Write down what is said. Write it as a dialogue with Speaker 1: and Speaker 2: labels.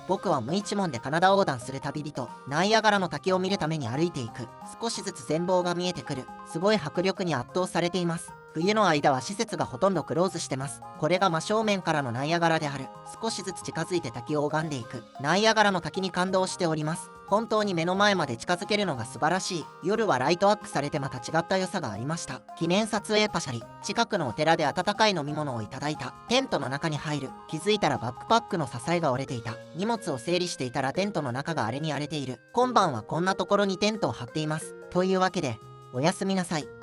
Speaker 1: 僕は無一文でカナダ横断する旅人、ナイアガラの滝を見るために歩いていく。少しずつ全貌が見えてくる。すごい迫力に圧倒されています。冬の間は施設がほとんどクローズしてます。これが真正面からのナイアガラである。少しずつ近づいて滝を拝んでいく。ナイアガラの滝に感動しております。本当に目の前まで近づけるのが素晴らしい。夜はライトアップされてまた違った良さがありました。記念撮影パシャリ。近くのお寺で温かい飲み物をいただいた。テントの中に入る。気づいたらバックパックの支えが折れていた。荷物を整理していたらテントの中が荒れに荒れている。今晩はこんなところにテントを張っています。というわけで、おやすみなさい。